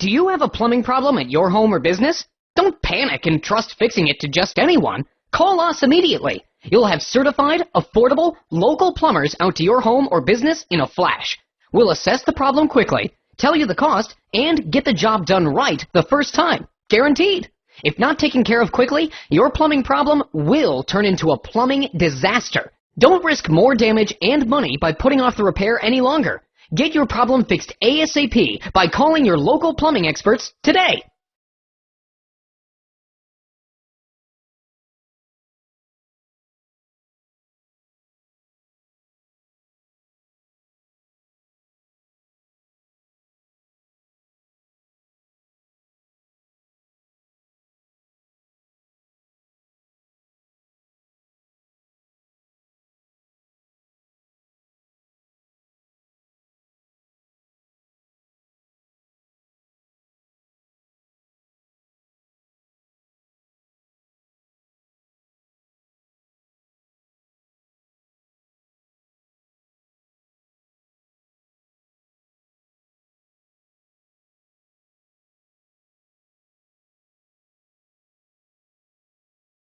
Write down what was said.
Do you have a plumbing problem at your home or business? Don't panic and trust fixing it to just anyone. Call us immediately. You'll have certified, affordable, local plumbers out to your home or business in a flash. We'll assess the problem quickly, tell you the cost, and get the job done right the first time. Guaranteed. If not taken care of quickly, your plumbing problem will turn into a plumbing disaster. Don't risk more damage and money by putting off the repair any longer. Get your problem fixed ASAP by calling your local plumbing experts today.